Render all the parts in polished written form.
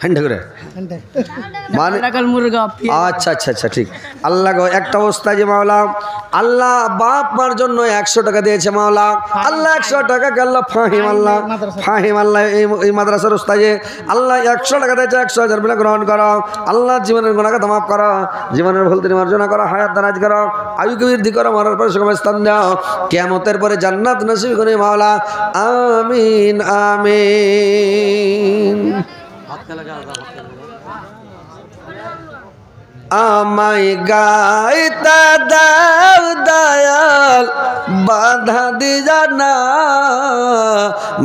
হ্যান্ডে করে মানে আচ্ছা আচ্ছা আচ্ছা ঠিক আল্লাহ গো একটা অবস্থায় যে মাওলা আল্লাহ বাপ মার জন্য 100 টাকা দিয়েছে মাওলা আল্লাহ 100 টাকা আল্লাহ ফাহিম আল্লাহ এই মাদ্রাসার ওস্তাদে আল্লাহ 100 টাকা দিয়েছে 100,000 বলে গ্রহণ করো আল্লাহ জীবনের গুনাহকে মাফ করো জীবনের ভুল ত্রুটি মার্জনা করো হায়াত দারাজ করো আয়ুকে বৃদ্ধি করো মরার পরে সুখময় স্থান দাও কিয়ামতের পরে জান্নাত নসিব করে মাওলা আমিন আমিন আমায় গাইতে দাও দয়াল বাধা দিও না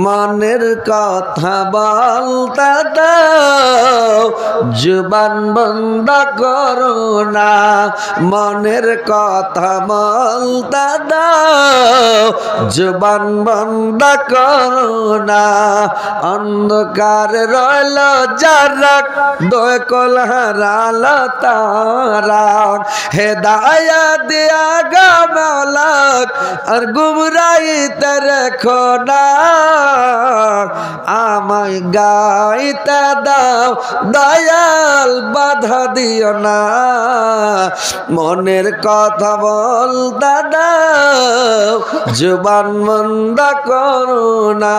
মনের কথা বলতে দাও জবান বন্ধ করো না মনের কথা বলতে দাও জবান বন্ধ করো না অন্ধকার রইল যারা দোকল হারালো তারা হেদায়াত দিয়া গো মাওলা আর গুমরাইতে রেখো না আমায় গাইতে দাও দয়াল বাধা দিও না মনের কথা বলতে দাও জবান বন্ধ করো না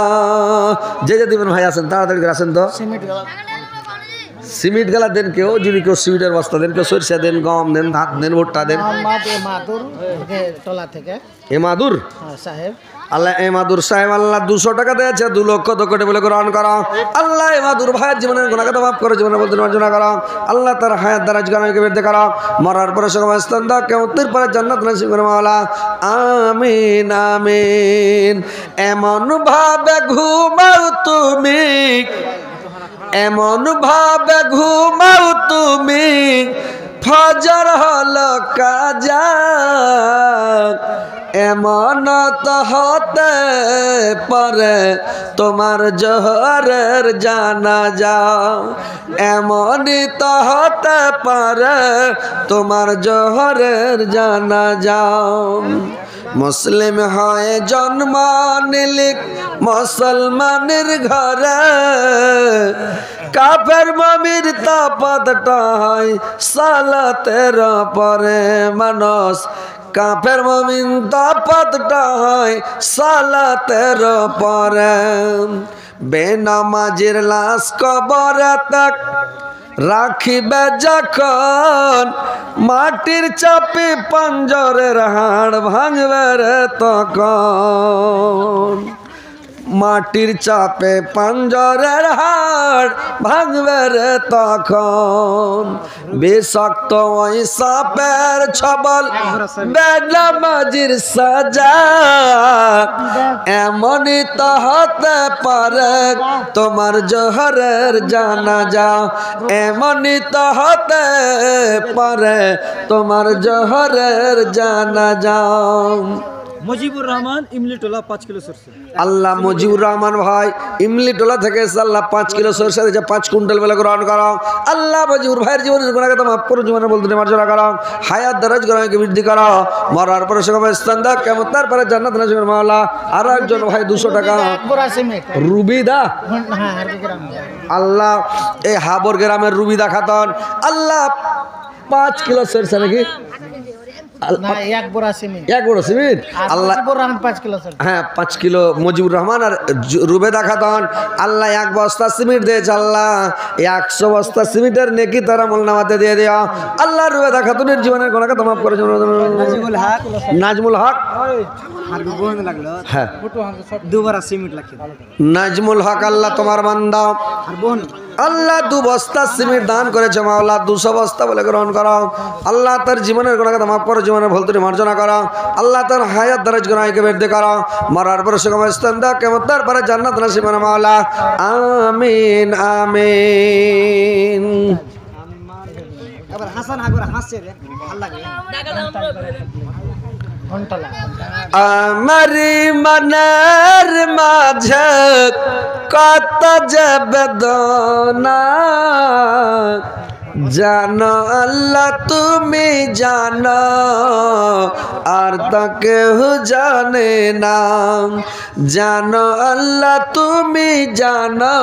যে যে দিবেন ভাই আছেন তাড়াতাড়ি করে আসেন তো সিমেন্ট গেলা দেন কেউ যদি কেউ সিমেন্টের বস্তা দেন কেউ সরিষা দেন গম দেন ধান দেন ভুট্টা দেন এমাদুর সাহেব আল্লাহ এমাদুর সাহেব আল্লাহ 200 টাকা দিয়েছে 2 লক্ষ কোটি বলে গ্রহণ করো আল্লাহ এমাদুর ভাইয়ের জীবনের গুনাহকে মাফ করো জীবনের বলতে মার্জনা করো আল্লাহ তার হায়াত দারাজ গানাকে বৃদ্ধি করো মরার পরে সুখময় স্থান দাও কিয়ামতের পরে জান্নাত নসিব করো মাওলা আমিন আমিন এমন ভাবে ঘুমাও তুমি এমন ভাবে ঘুমাও তুমি ফজর হলো কাজা এমন তো হতে পারে তোমার জোহরের জানাজা এমনই তো হতে পারে তোমার জোহরের জানাজা মুসলিম হয় জন্ম নিলি মুসলমানের ঘরে কাফের মুমিন তাপতটা হয় সালাতের পরে মানুষ কাফের মুমিন তাপতটা হয় সালাতের পরে বেনামাজির লাশ কবরে তাক রাখিবে যখন মাটির চাপে পাঞ্জরের হাড় ভাঙবে রে তখন মাটির চাপে পাঞ্জরের হাড় ভাঙবে রে তখন বিষাক্ত ওই সাপের ছবল বেনামাজির সাজা এমনই তো হতে পারে তোমার জোহরের জানাজা এমনই তো হতে পারে তোমার জোহরের জানাজা মুজিবুর রহমান ইমলিটোলা 5 কিলো সরষে আল্লাহ মুজিবুর রহমান ভাই ইমলিটোলা থেকে আল্লাহ 5 কিলো সরষে দিয়েছে 5 কুইন্টাল বেলা গ্রহণ করো আল্লাহ মুজিবুর ভাইয়ের জীবনের গুনাহকে মাফ করো জীবনের বলতে মার্জনা করো হায়াত দারাজ গানাকে বৃদ্ধি করো মরার পরে সুখময় স্থান দাও কিয়ামতের পরে জান্নাত নসিব করো মাওলা আর একজন ভাই 200 টাকা রুবিদা আল্লাহ এই হাবর গ্রামের রুবিদা খাতুন আল্লাহ 5 কিলো সরষে নাকি এক বড় সিমেন্ট আল্লাহ 5 কিলো মুজিবুর রহমান আর রুবেদা খাতুন আল্লাহ 1 বস্তা সিমেন্ট দিয়েছে আল্লাহ 100 বস্তা সিমেন্টের নেকি তারা আমলনামাতে দিয়ে দিও আল্লাহ রুবেদা খাতুনের জীবনের গুনাহকে মাফ করে নাজমুল হক হ্যাঁ নাজমুল হক আল্লাহ তোমার বান্দা আল্লাহ 2 বস্তা সিমেন্ট দান করেছে মাওলা 200 বস্তা বলে গ্রহণ করো আল্লাহ তার জীবনের গুনাহকে মাফ করো জীবনের ভুল ত্রুটি মার্জনা করো আল্লাহ তার হায়াত দারাজ গানাকে বৃদ্ধি করো মরার পরে সুখময় স্থান দাও কিয়ামতের পরে জান্নাত নসিব করো মাওলা আমিন আমিন এবার হাসান আগর হাসছে রে ভালো লাগে আমারি মনের মাঝে কত যে বেদনা জানো আল্লাহ তুমি জানো আর তা কেউ জানে না জানো আল্লাহ তুমি জানো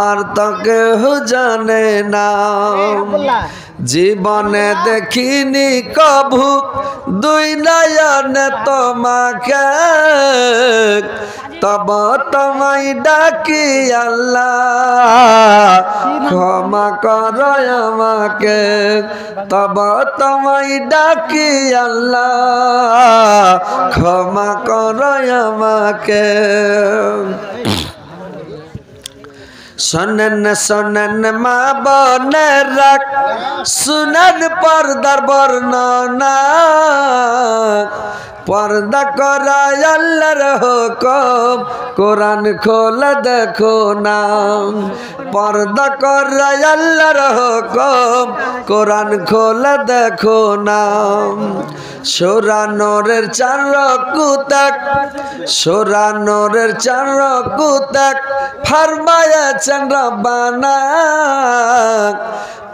আর তা কেউ জানে না জীবনে দেখিনি কভু দুই নয়নে তোমাকে তব তোমায় ডাকি আল্লাহ ক্ষমা করো আমাকে তব তোমায় ডাকি আল্লাহ ক্ষমা করো আমাকে শোনেন শোনেন মা বোনেরা শুনেন পর্দার বর্ণনা পর্দা করায় আল্লাহর হুকুম কোরআন খোলা দেখো না পর্দা করায় আল্লাহর হুকুম কোরআন খোলা দেখো না সূরা নূরের 4 রকুতাক সূরা নূরের 4 রকুতাক ফরমায়াছেন রব্বানা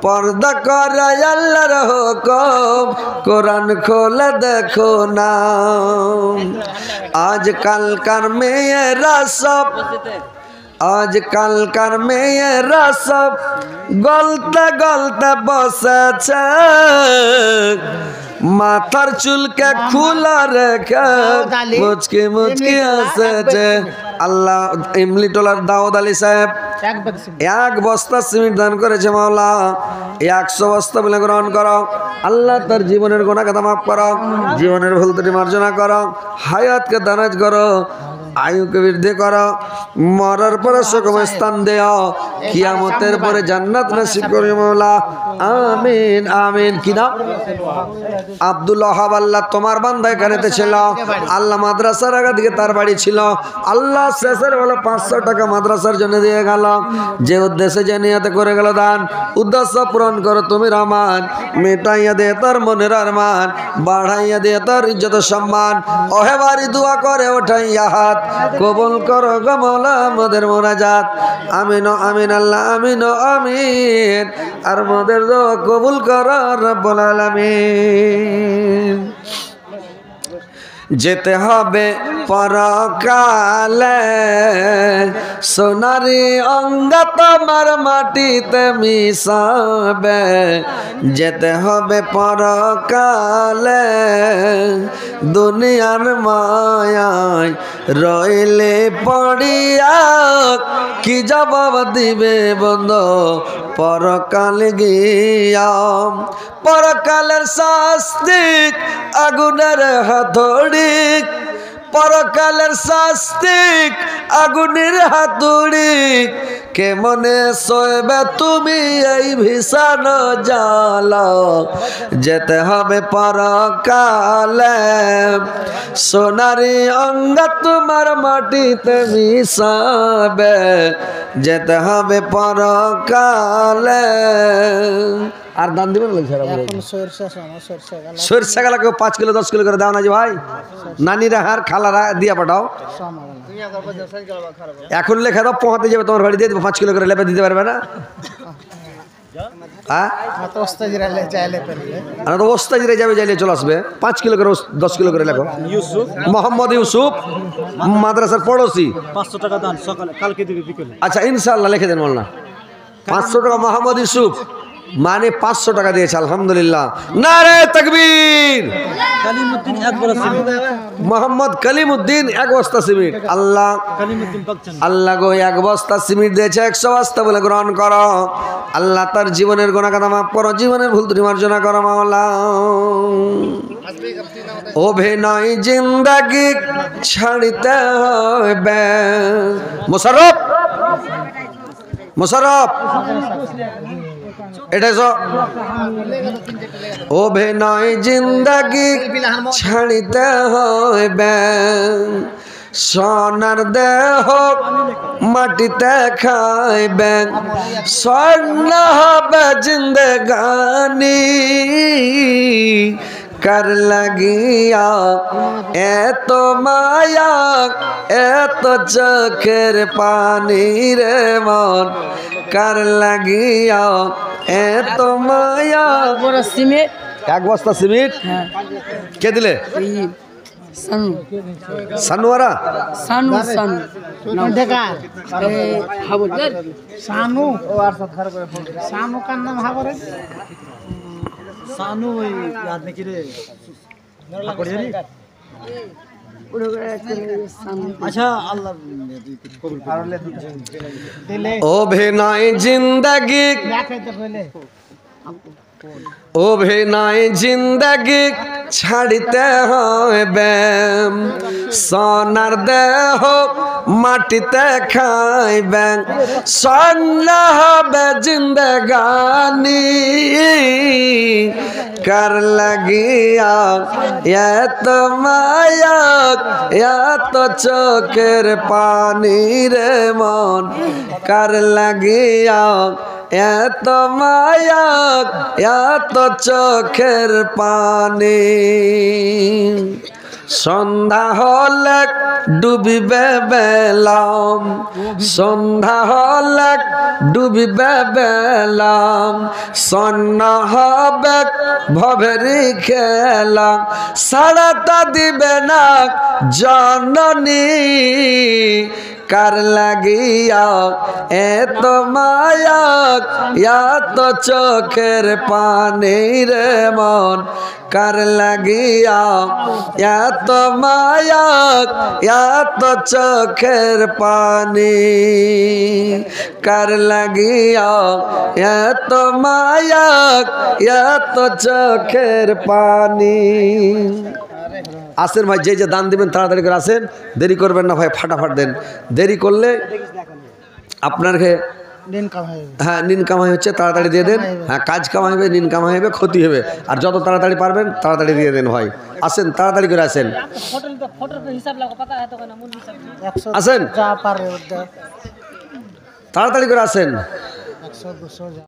পর্দা করায় আল্লাহর হুকুম কোরআন খোলা দেখো না আজকালকার মেয়েরা সব আজকালকার মেয়েরা সব গলতে গলতে বসেছে মাথার চুলকে খোলা রেখে মুচকি মুচকি আসেছে আল্লাহ ইমলিটোলার দাউদ আলী সাহেব 1 বস্তা সিমেন্ট দান করেছে মাওলা 100 বস্তা বলে গ্রহণ করো আল্লাহ তার জীবনের গুনাহ খাতা মাফ করো জীবনের ভুল ত্রুটি মার্জনা করো হায়াতকে দারাজ করো আয়ুকে বৃদ্ধি করো মরার পরে সুখম স্থান দেও কিয়ামতের পরে জান্নাত নসিব করো মাওলা আমিন আমিন কি নাম আব্দুল ওয়াহাব আল্লাহ তোমার বান্দা এখানেতে ছিল আল্লাহ মাদ্রাসার আগে দিকে তার বাড়ি ছিল আল্লাহ শেষের বেলা 500 টাকা মাদ্রাসার জন্য দিয়ে গেল যে উদ্দেশ্যে যে নিয়তে করে গেল দান উদ্দেশ্য পূরণ করো তুমি রহমান মেটাইয়া দে তার মনের আরমান বাড়াইয়া দে তার ইজ্জত সম্মান ওহে বাড়ি দোয়া করে ওঠাইয়া হাত কবুল করো গো মাওলা আমাদের মোনাজাত আমিন আমিন আল্লাহ আমিন আমিন আর আমাদের দোয়া কবুল করো রব্বুল আলামিন যেতে হবে পরকালে সোনারি অঙ্গ তোমার মাটিতে মিশাবে যেতে হবে পরকালে দুনিয়ার মায়ায় রইলে পড়িয়া কি জবাব দিবে বন্ধু পরকাল গিয়া পরকালের শাস্তি আগুনের হাতুড়ি পরকালের শাস্তি আগুনের হাতুড়ি কেমনে সইবে তুমি এই ভীষণ জ্বালা যেতে হবে পরকালে সোনারি অঙ্গ তোমার মাটিতে মিশাবে যেতে হবে পরকালে আর দান দিবেন সরষে গেলা কেউ 5 কিলো 10 কিলো করে দাও না যে ভাই নানিরা হার খালারা দিয়া পাঠাও এখন লেখা দাও পোহাতে যাবে তোমার বাড়ি দিয়ে দেবো 5 কিলো করে লেপে দিতে পারবে না ওস্তাজিরা যাবে যাইলে চলে আসবে 5 কিলো করে 10 কিলো করে লেখো মোহাম্মদ ইউসুফ মাদ্রাসার পড়োশি 500 টাকা দান সকালে কালকে দিবে বিকেলে আচ্ছা ইনশাআল্লাহ লিখে দেন মোল্লা 500 টাকা মোহাম্মদ ইউসুফ মানে 500 টাকা দিয়েছে আলহামদুলিল্লাহ নারে তাকবীর কালিমউদ্দিন 1 বস্তা সিমেন্ট মোহাম্মদ কালিমউদ্দিন 1 বস্তা সিমেন্ট আল্লাহ কালিমউদ্দিন পাকচান আল্লাহ গো 1 বস্তা সিমেন্ট দিয়েছে 100 বস্তা বলে গ্রহণ করো আল্লাহ তার জীবনের গুনাহ খাতা মাফ করো জীবনের ভুল ত্রুটি মার্জনা করো মাওলা অভিনয় জিন্দেগি ছাড়তে হবে মোশাররফ মোশাররফ এটা অভিনয় জিন্দেগি ছাড়তে হবে সোনার দেহ মাটিতে খাইবে স্বর্ণ হবে জিন্দেগানি কার লাগিয়া এত মায়া এত চোখের পানি রে মন কার লাগিয়া এত মায়া। বড় সিমেন্ট। এক বস্তা সিমেন্ট কে দিলে? সানু সানুয়ারা সানু সানু দেখা হাবল সানু সানু কার নাম হাবরে सानू वही याद नहीं किरे अच्छा अल्लाह অভিনয় জিন্দগি অভিনয় জিন্দগি ছাড়িতে হবে, সোনার দেহ মাটিতে খাইবে, স্বর্ণ হবে জিন্দগানি। কার লাগিয়া এত মায়া এত চোখের পানি রে মন, কার লাগিয়া এত মায়া এত চোখের পানি। সন্ধ্যা হলে ডুবিবে বেলাম, সন্ধ্যা হলে ডুবিবে বেলাম, স্বর্ণ হবে ভবেরি খেলা, সাড়াটা দিবে না জননী। কার লাগিয়া এত মায়া এত চোখের পানি রে মন, কার লাগিয়া এত মায়া এত চোখের পানি। কার লাগিয়া এত মায়া এত চোখের পানি। আসেন ভাই, যে যে দান দিবেন তাড়াতাড়ি করে আসেন, দেরি করবেন না ভাই, ফাটাফাট দেন। দেরি করলে আপনাকে হ্যাঁ নিন কামাই হচ্ছে, তাড়াতাড়ি দিয়ে দেন। হ্যাঁ কাজ কামাই হবে, নিন কামাই হবে, ক্ষতি হবে। আর যত তাড়াতাড়ি পারবেন তাড়াতাড়ি দিয়ে দেন ভাই। আসেন তাড়াতাড়ি করে আসেন, আসেন তাড়াতাড়ি করে আসেন।